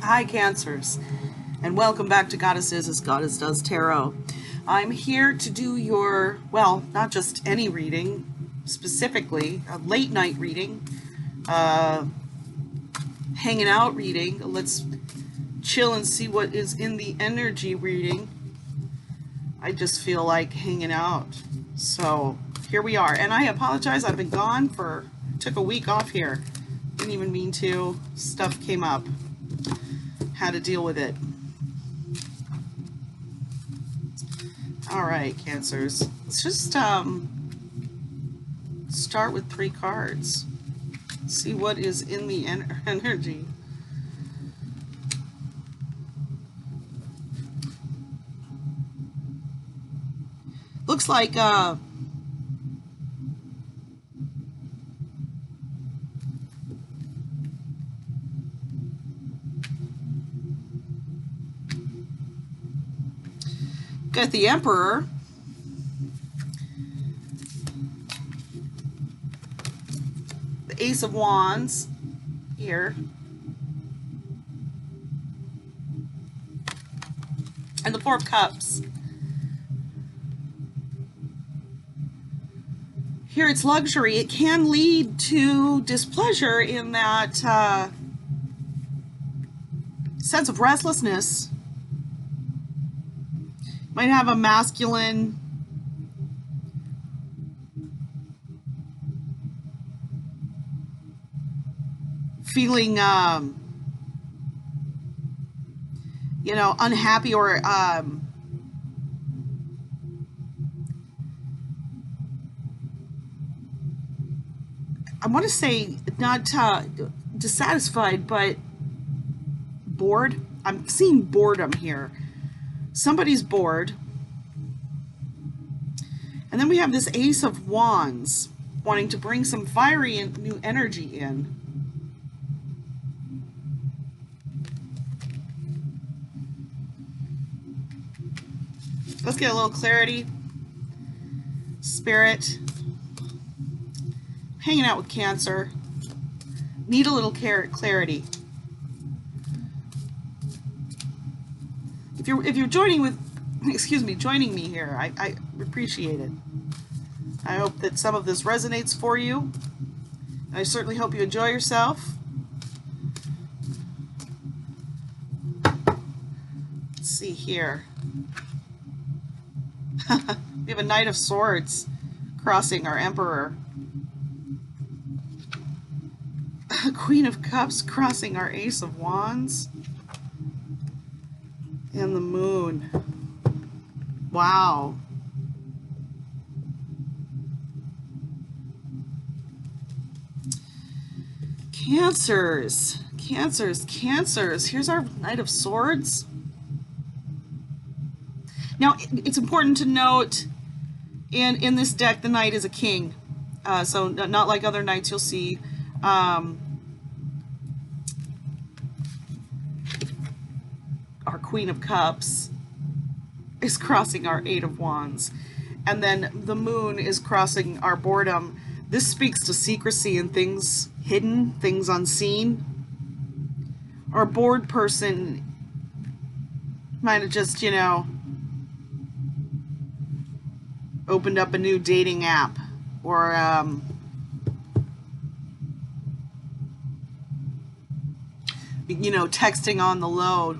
Hi, Cancers, and welcome back to Goddesses as Goddess Does Tarot. I'm here to do your, well, not just any reading, specifically a late night reading, hanging out reading. Let's chill and see what is in the energy reading. I just feel like hanging out. So here we are. And I apologize, I've been gone took a week off here. Didn't even mean to. Stuff came up. Had to deal with it. All right, Cancers. Let's just start with 3 cards. See what is in the energy. Looks like got the Emperor, the Ace of Wands here, and the Four of Cups. Here it's luxury. It can lead to displeasure in that sense of restlessness. Might have a masculine feeling, unhappy or I want to say not dissatisfied, but bored. I'm seeing boredom here. Somebody's bored. And then we have this Ace of Wands wanting to bring some fiery and new energy in. Let's get a little clarity. Spirit. Hanging out with Cancer. Need a little clarity. If you're joining me here, I appreciate it. I hope that some of this resonates for you. I certainly hope you enjoy yourself. Let's see here. We have a Knight of Swords crossing our Emperor. Queen of Cups crossing our Ace of Wands. And the Moon. Wow. Cancers. Here's our Knight of Swords. Now, it's important to note, in this deck, the Knight is a king. So not like other knights you'll see. Our Queen of Cups is crossing our Eight of Wands. And then the Moon is crossing our boredom. This speaks to secrecy and things hidden, things unseen. Our bored person might have just, opened up a new dating app, or texting on the low.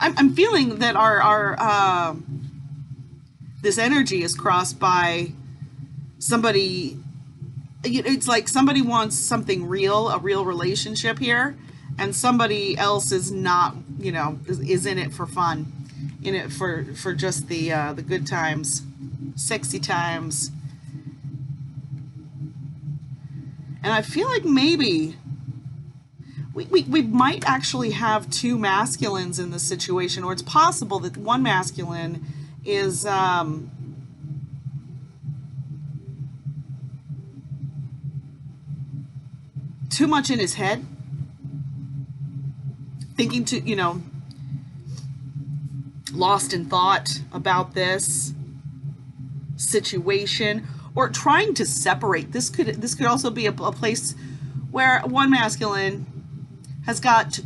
I'm feeling that our this energy is crossed by somebody. It's like somebody wants something real, a real relationship here, and somebody else is not, is in it for fun, in it for just the good times, sexy times. And I feel like maybe we might actually have 2 masculines in this situation, or it's possible that one masculine is too much in his head, thinking lost in thought about this. situation, or trying to separate. This could also be a place where one masculine has got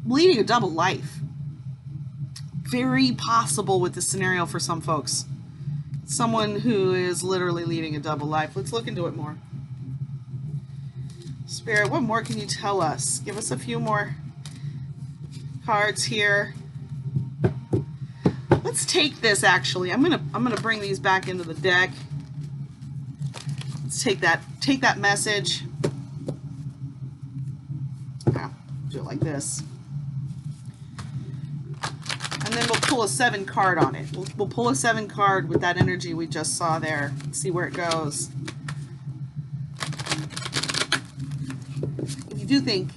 leading a double life. Very possible with this scenario for some folks. Someone who is literally leading a double life. Let's look into it more. Spirit, what more can you tell us? Give us a few more cards here. Let's take this, actually. I'm gonna bring these back into the deck. Let's take that message. Yeah, do it like this. And then we'll pull a 7 card on it. We'll pull a 7 card with that energy we just saw there. See where it goes. If you do think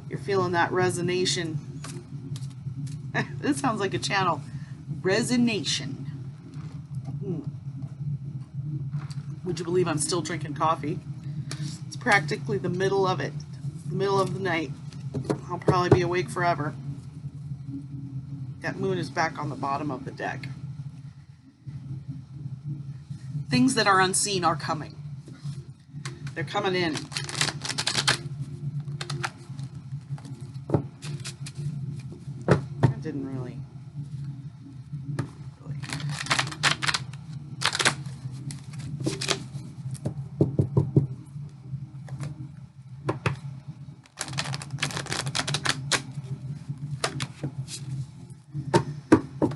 you're feeling that resonation, this sounds like a channel. Resonation. Would you believe I'm still drinking coffee? It's practically the middle of it. The middle of the night. I'll probably be awake forever. That moon is back on the bottom of the deck. Things that are unseen are coming. They're coming in. That didn't really.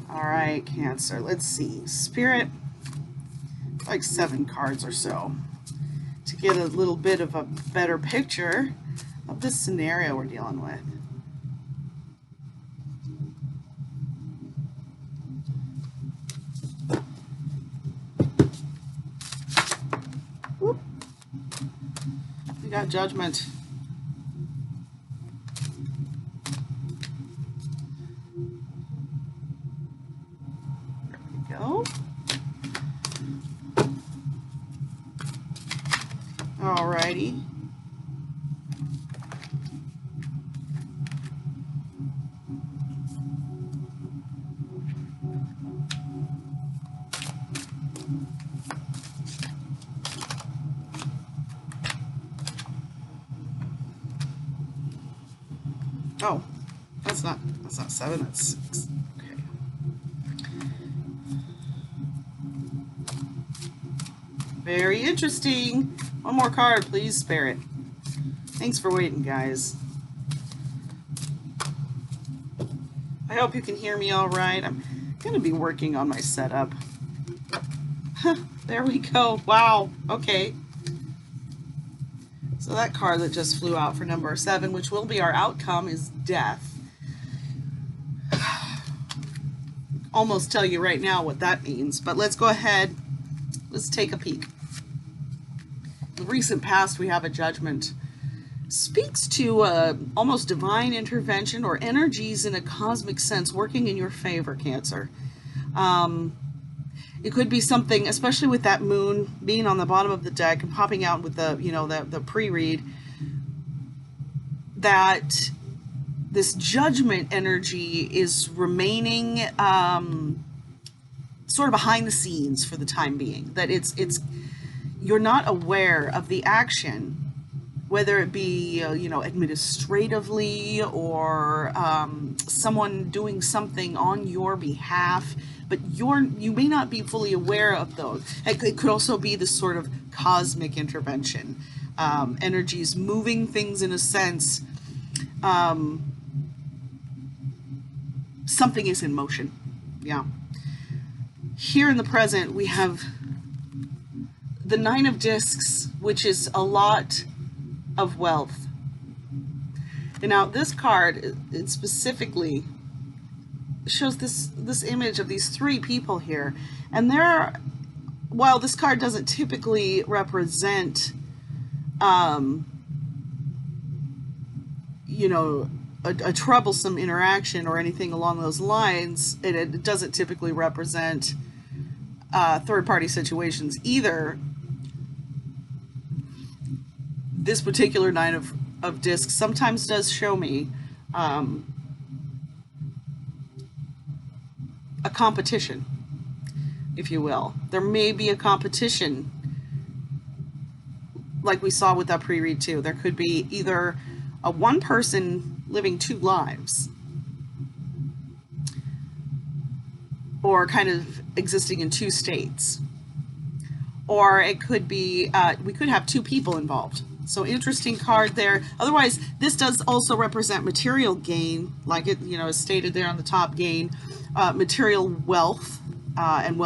Alright, Cancer. Let's see. Spirit, like 7 cards or so to get a little bit of a better picture of this scenario we're dealing with. Whoop. We got Judgment. Alrighty. Oh, that's not 7, that's 6. Okay. Very interesting. One more card, please, Spirit. Thanks for waiting, guys. I hope you can hear me all right. I'm going to be working on my setup. There we go. Wow. Okay. So that card that just flew out for number 7, which will be our outcome, is Death. Almost tell you right now what that means, but let's go ahead. Let's take a peek. In the recent past, we have a Judgment. Speaks to almost divine intervention or energies in a cosmic sense working in your favor, Cancer. It could be something, especially with that moon being on the bottom of the deck and popping out with the, the pre-read, that this Judgment energy is remaining sort of behind the scenes for the time being. That it's you're not aware of the action, whether it be administratively or someone doing something on your behalf, but you may not be fully aware of those. It could also be this sort of cosmic intervention, energies moving things in a sense. Something is in motion. Yeah. Here in the present, we have the 9 of Discs, which is a lot of wealth. And now this card, it specifically shows this image of these 3 people here. And while this card doesn't typically represent, a troublesome interaction or anything along those lines, it doesn't typically represent third-party situations either. This particular 9 of Discs sometimes does show me a competition, if you will. There may be a competition, like we saw with that pre-read too. There could be either a one person living two lives, or kind of existing in two states. Or it could be, we could have two people involved. So interesting card there. Otherwise, this does also represent material gain, like it, is stated there on the top, gain, material wealth, and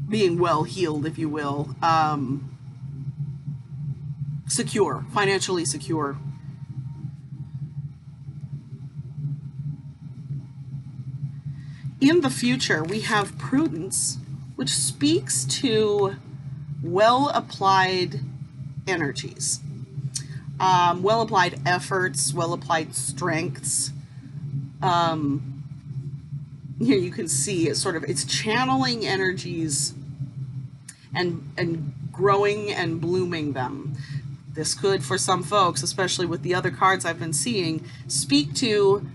being well heeled, if you will, secure, financially secure. In the future, we have prudence, which speaks to well-applied energies, well-applied efforts, well-applied strengths. Here you can see it's channeling energies and growing and blooming them. This could, for some folks, especially with the other cards I've been seeing, speak to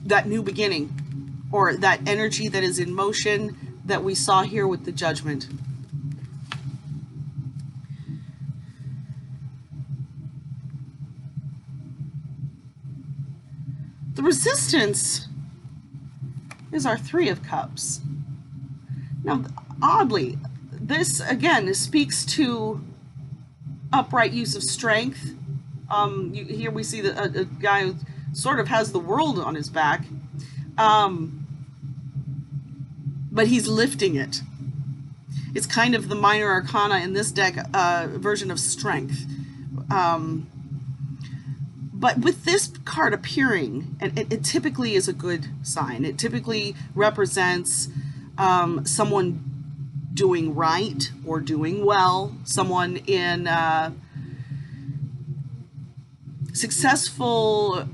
that new beginning, or that energy that is in motion that we saw here with the Judgment. The Resistance is our Three of Cups. Now, oddly, this again speaks to upright use of strength. Here we see a guy who sort of has the world on his back, but he's lifting it. It's kind of the minor arcana in this deck version of strength. But with this card appearing, and it typically is a good sign. It typically represents someone doing right or doing well, someone in successful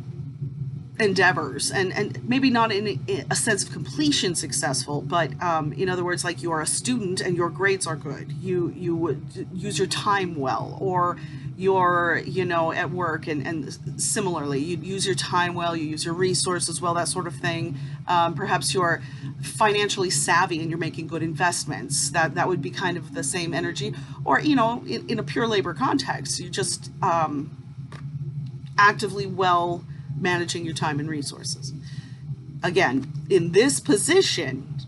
endeavors, and maybe not in a sense of completion successful, but in other words, like you are a student and your grades are good, you would use your time well, or you're at work, and similarly you use your time well, you use your resources well, that sort of thing. Perhaps you're financially savvy and you're making good investments. That would be kind of the same energy. Or in a pure labor context, you just actively well managing your time and resources. Again, in this position,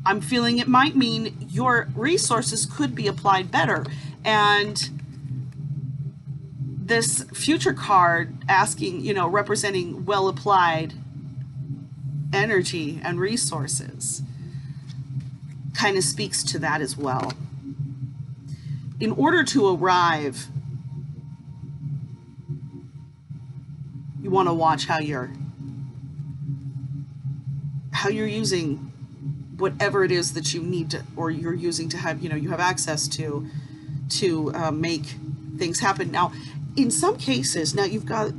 I'm feeling it might mean your resources could be applied better. And this future card asking, representing well applied energy and resources kind of speaks to that as well. In order to arrive, you want to watch how you're using whatever it is that you need to, or you're using to have, you have access to make things happen. Now, in some cases, now you've got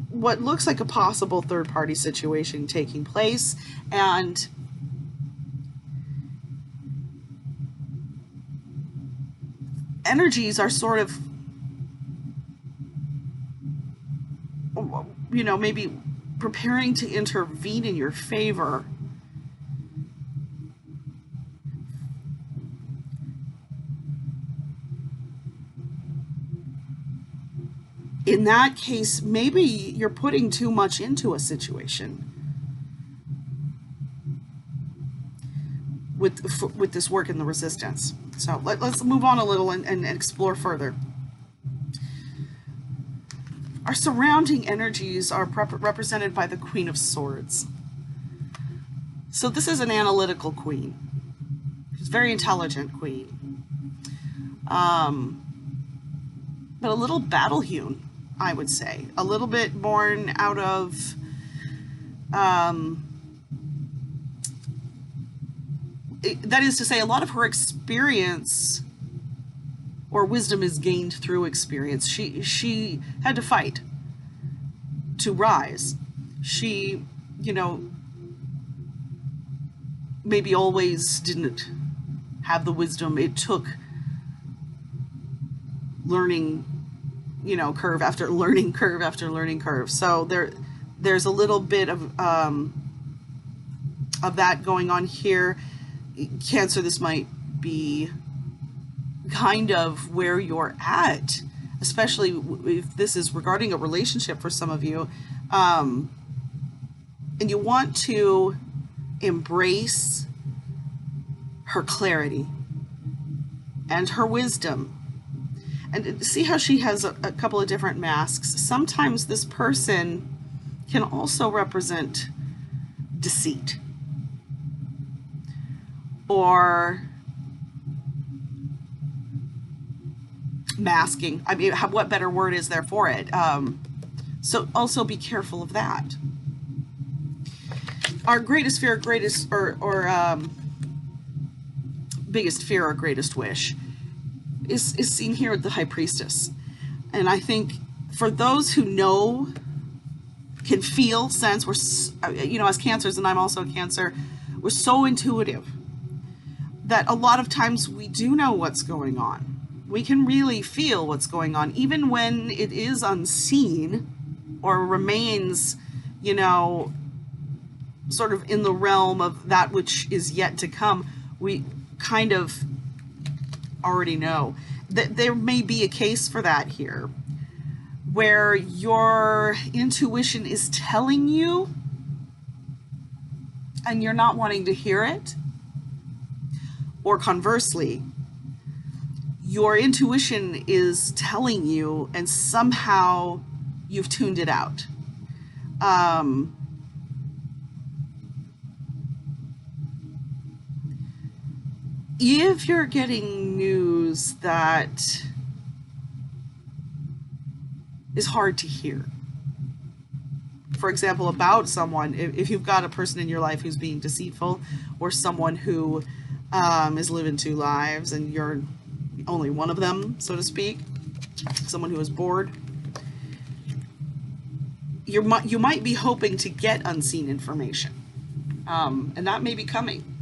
what looks like a possible third-party situation taking place, and energies are sort of, maybe preparing to intervene in your favor. In that case, maybe you're putting too much into a situation with this work in the Resistance. So let's move on a little and explore further. Our surrounding energies are represented by the Queen of Swords. So this is an analytical queen. She's a very intelligent queen. But a little battle-hewn, I would say. A little bit born out of that is to say, a lot of her experience or wisdom is gained through experience. She had to fight to rise. She, maybe always didn't have the wisdom. It took learning curve after learning curve after learning curve. So there's a little bit of that going on here. Cancer, this might be kind of where you're at, especially if this is regarding a relationship for some of you, and you want to embrace her clarity and her wisdom. And see how she has a couple of different masks. Sometimes this person can also represent deceit or masking. I mean, what better word is there for it? So also be careful of that. Our greatest fear, biggest fear or greatest wish is seen here with the High Priestess. And I think for those who know, can feel, sense, we're, as Cancers, and I'm also a Cancer, we're so intuitive that a lot of times we do know what's going on. We can really feel what's going on, even when it is unseen or remains, sort of in the realm of that which is yet to come. We kind of already know that there may be a case for that here, where your intuition is telling you and you're not wanting to hear it, or conversely, your intuition is telling you and somehow you've tuned it out. If you're getting news that is hard to hear, for example, about someone, if you've got a person in your life who's being deceitful, or someone who is living two lives and you're only one of them, so to speak, someone who is bored, you might be hoping to get unseen information, and that may be coming.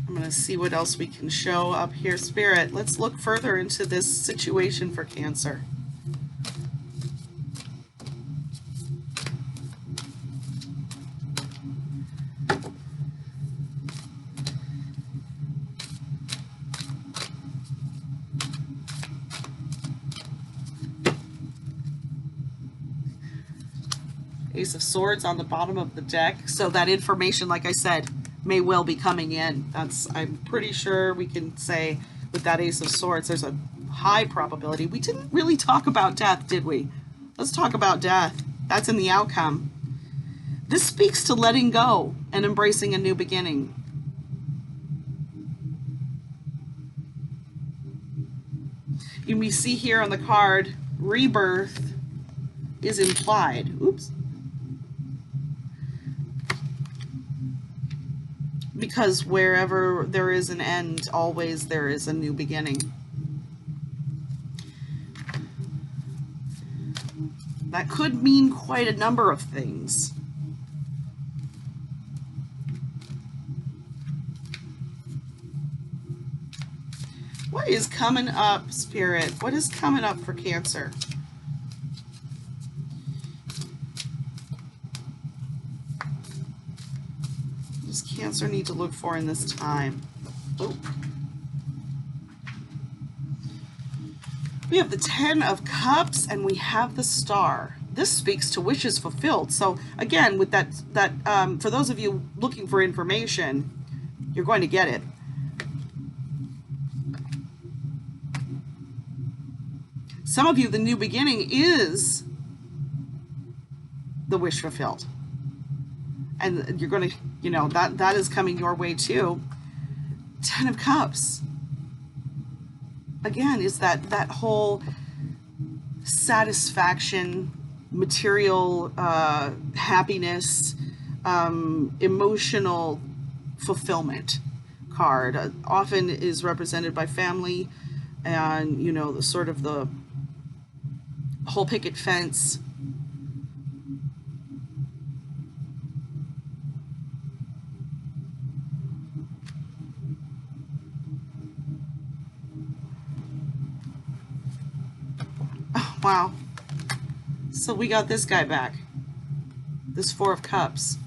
I'm going to see what else we can show up here. Spirit, let's look further into this situation for Cancer. Ace of Swords on the bottom of the deck. So that information, like I said, may well be coming in. I'm pretty sure we can say with that Ace of Swords, there's a high probability. We didn't really talk about death, did we? Let's talk about death. That's in the outcome. This speaks to letting go and embracing a new beginning. We see here on the card, rebirth is implied. Oops. Because wherever there is an end, always there is a new beginning. That could mean quite a number of things. What is coming up, Spirit? What is coming up for Cancer? Cancer need to look for in this time? Oh. We have the 10 of Cups and we have the Star. This speaks to wishes fulfilled. So again, with that for those of you looking for information, you're going to get it. Some of you, the new beginning is the wish fulfilled. And you're going to, that is coming your way too. 10 of Cups. Again, is that whole satisfaction, material happiness, emotional fulfillment card. Often is represented by family and, the sort of the whole picket fence. Wow. So we got this guy back. This Four of Cups.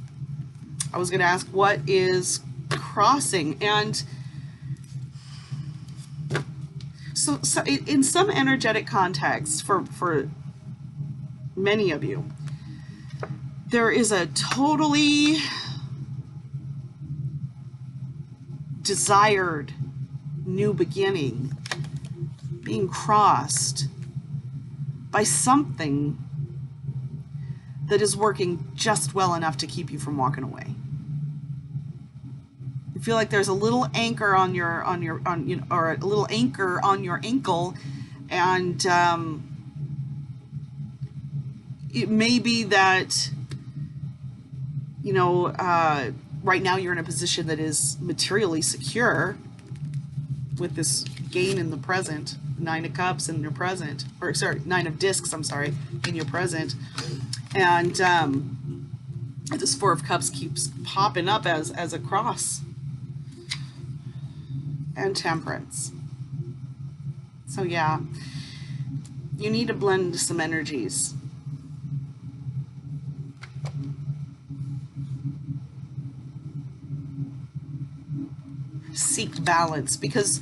I was going to ask what is crossing, and so in some energetic context for many of you, there is a totally desired new beginning being crossed by something that is working just well enough to keep you from walking away. You feel like there's a little anchor on your or a little anchor on your ankle, and it may be that right now you're in a position that is materially secure with this gain in the present, Nine of Cups in your present, or sorry, Nine of Discs, I'm sorry, in your present. And this Four of Cups keeps popping up as a cross. And Temperance. So yeah, you need to blend some energies. Seek balance, because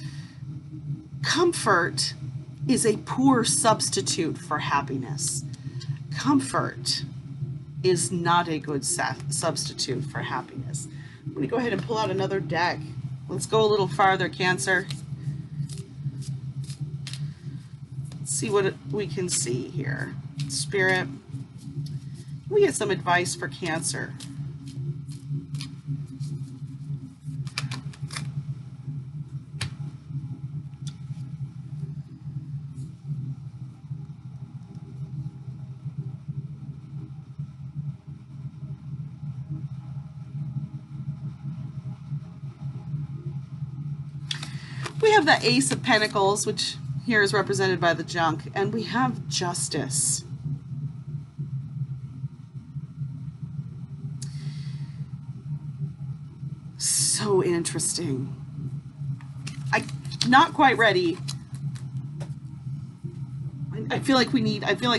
comfort is a poor substitute for happiness. Comfort is not a good substitute for happiness. I'm going to go ahead and pull out another deck. Let's go a little farther, Cancer. Let's see what we can see here. Spirit, we get some advice for Cancer. We have the Ace of Pentacles, which here is represented by the junk, and we have Justice. So interesting. I'm not quite ready. I feel like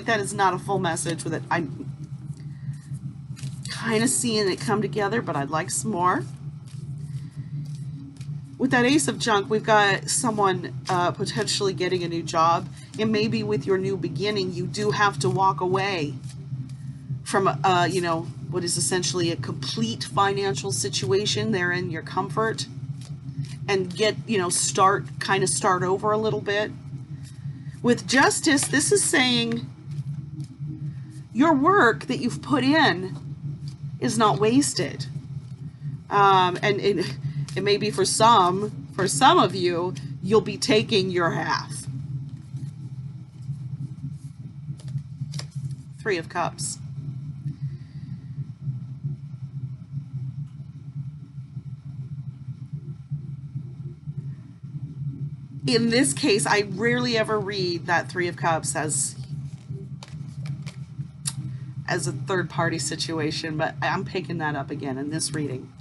that is not a full message with it. I'm kind of seeing it come together, but I'd like some more. With that Ace of Junk, we've got someone potentially getting a new job. And maybe with your new beginning, you do have to walk away from, what is essentially a complete financial situation there in your comfort, and get, start over a little bit. With Justice, this is saying your work that you've put in is not wasted. And it may be for some of you, you'll be taking your half. Three of Cups. In this case, I rarely ever read that Three of Cups as a third-party situation, but I'm picking that up again in this reading.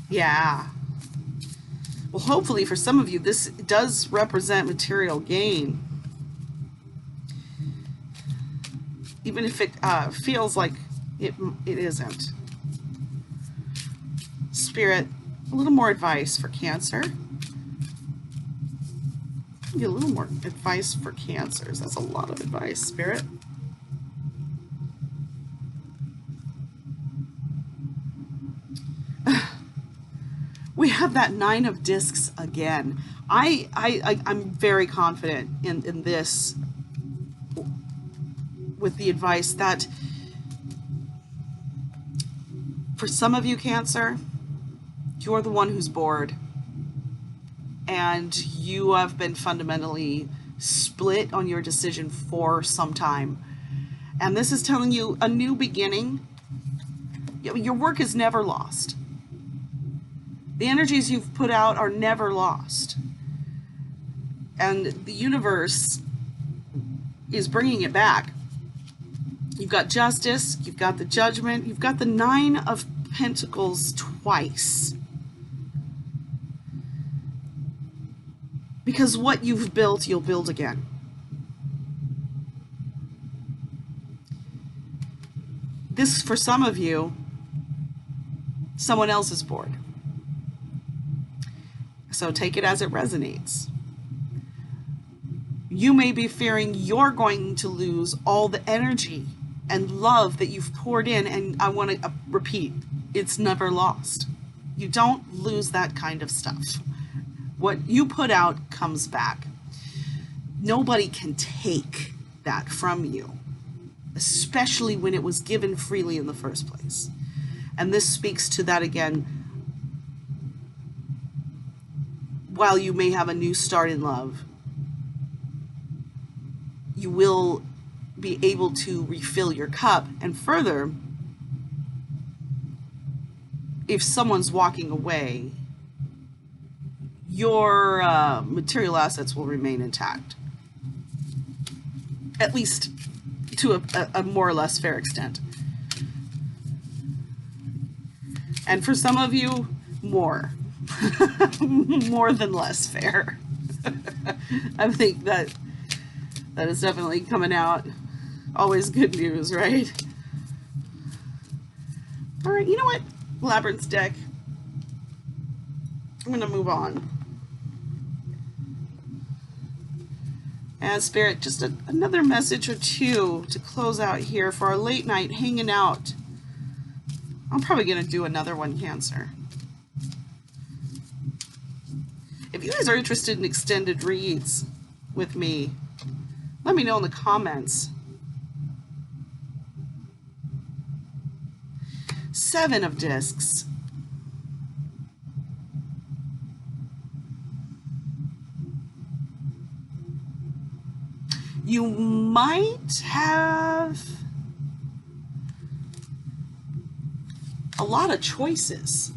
Yeah. Well, hopefully for some of you, this does represent material gain. Even if it feels like it isn't. Spirit, a little more advice for Cancer. Maybe a little more advice for Cancers. That's a lot of advice, Spirit. We have that Nine of Discs again. I'm very confident in this, with the advice that for some of you, Cancer, you're the one who's bored, and you have been fundamentally split on your decision for some time. And this is telling you a new beginning. Your work is never lost. The energies you've put out are never lost. And the universe is bringing it back. You've got Justice, you've got the Judgment, you've got the Nine of Pentacles twice. Because what you've built, you'll build again. This, for some of you, someone else is bored. So take it as it resonates. You may be fearing you're going to lose all the energy and love that you've poured in. And I want to repeat, it's never lost. You don't lose that kind of stuff. What you put out comes back. Nobody can take that from you, especially when it was given freely in the first place. And this speaks to that again. While you may have a new start in love, you will be able to refill your cup. And further, if someone's walking away, your material assets will remain intact, at least to a more or less fair extent. And for some of you, more. More than less fair. I think that is definitely coming out. Always good news, right? All right, you know what? Labyrinth deck. I'm going to move on. And Spirit, just another message or two to close out here for our late night hanging out. I'm probably going to do another one, Cancer. If you guys are interested in extended reads with me, let me know in the comments. 7 of discs. You might have a lot of choices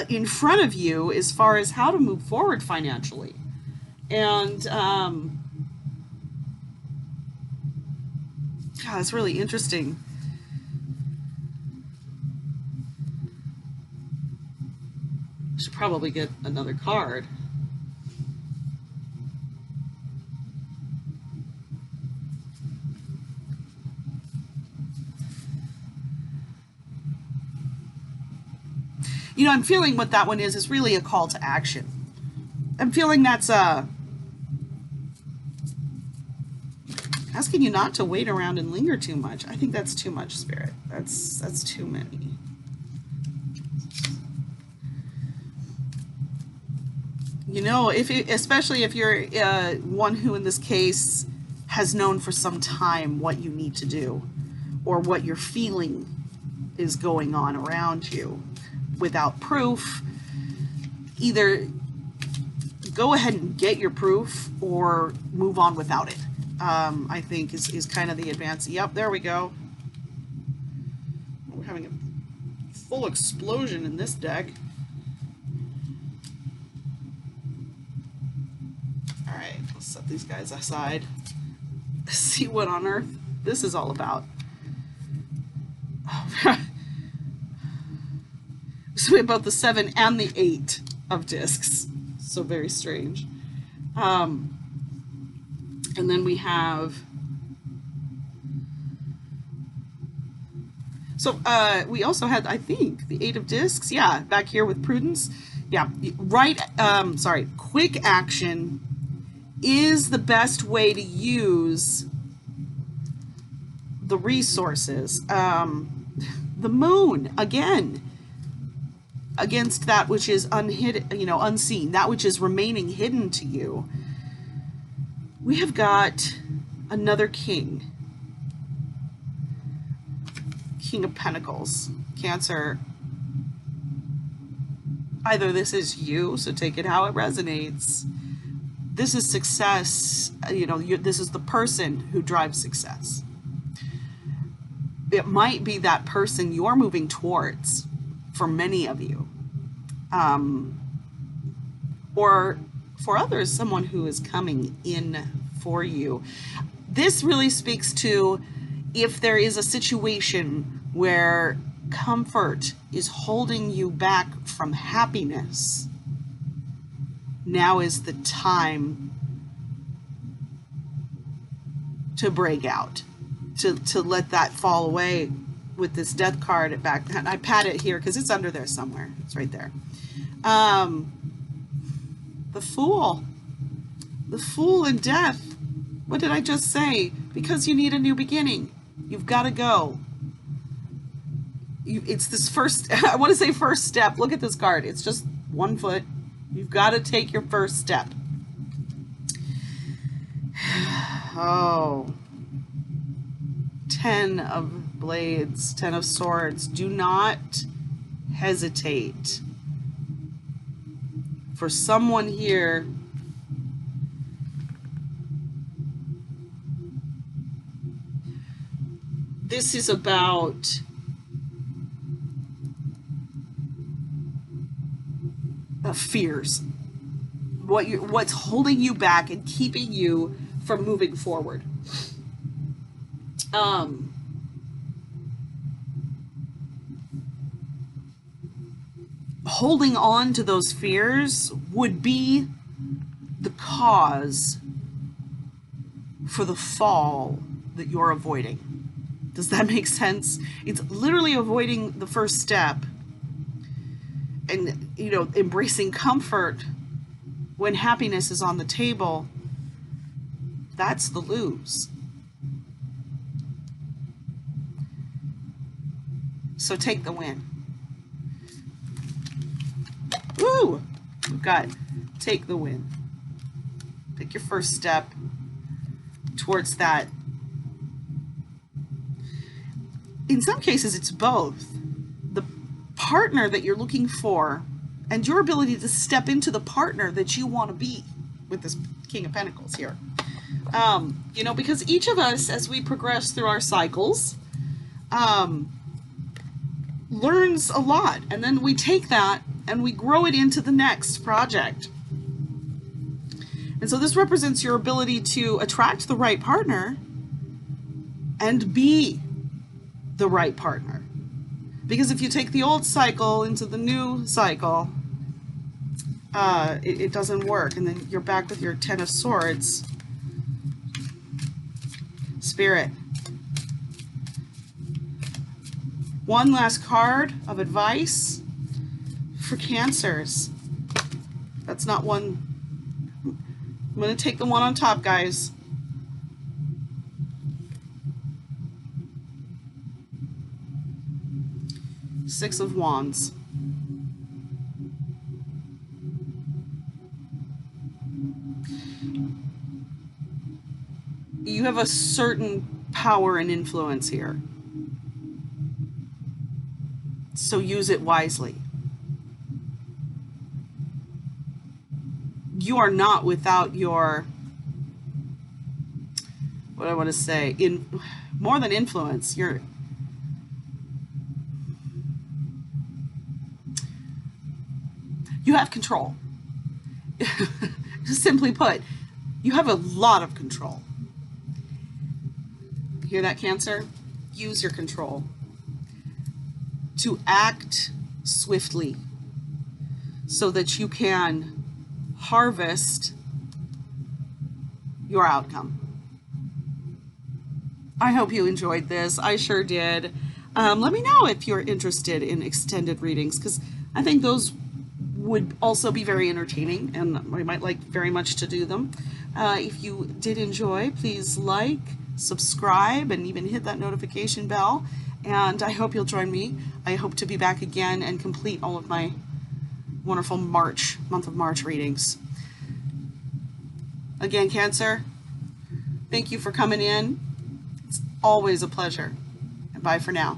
in front of you as far as how to move forward financially. And God, it's really interesting. Should probably get another card. You know, I'm feeling what that one is really a call to action. I'm feeling that's asking you not to wait around and linger too much. I think that's too much, Spirit. That's too many. You know, especially if you're one who in this case has known for some time what you need to do or what you're feeling is going on around you without proof, either go ahead and get your proof or move on without it. I think is kind of the advance. Yep, there we go. We're having a full explosion in this deck. All right, let's set these guys aside. See what on earth this is all about. Oh, so we have both the 7 and the 8 of discs. So very strange. And then we have, so we also had, I think, the 8 of discs. Yeah, back here with prudence. Yeah, right. Sorry, quick action is the best way to use the resources. The moon, again, against that which is unhidden, you know, unseen, that which is remaining hidden to you. We have got another king. King of Pentacles. Cancer. Either this is you, so take it how it resonates. This is success. You know, this is the person who drives success. It might be that person you're moving towards for many of you. Or for others, someone who is coming in for you. This really speaks to if there is a situation where comfort is holding you back from happiness, now is the time to break out, to let that fall away with this death card back. And I pat it here because it's under there somewhere. It's right there. The Fool. The Fool and Death. What did I just say? Because you need a new beginning. You've got to go. It's this first, I want to say first step. Look at this card. It's just 1 foot. You've got to take your first step. Oh. 10 of Blades, 10 of Swords. Do not hesitate. For someone here, this is about fears. What's holding you back and keeping you from moving forward. Holding on to those fears would be the cause for the fall that you're avoiding. Does that make sense? It's literally avoiding the first step and, you know, embracing comfort when happiness is on the table. That's the lose. So take the win. Woo! We've got take the win. Pick your first step towards that. In some cases, it's both. The partner that you're looking for and your ability to step into the partner that you want to be with this King of Pentacles here. You know, because each of us, as we progress through our cycles, learns a lot. And then we take that and we grow it into the next project. And so this represents your ability to attract the right partner and be the right partner. Because if you take the old cycle into the new cycle, it doesn't work. And then you're back with your 10 of Swords. Spirit. One last card of advice for Cancers. That's not one. I'm going to take the one on top, guys. Six of Wands. You have a certain power and influence here. So use it wisely. You are not without your, what I want to say, in more than influence, you have control. Simply put, you have a lot of control. Hear that, Cancer? Use your control to act swiftly so that you can harvest your outcome. I hope you enjoyed this. I sure did. Let me know if you're interested in extended readings, because I think those would also be very entertaining and I might like very much to do them. If you did enjoy, please like, subscribe, and even hit that notification bell. And I hope you'll join me. I hope to be back again and complete all of my wonderful month of March readings. Again, Cancer, thank you for coming in. It's always a pleasure. And bye for now.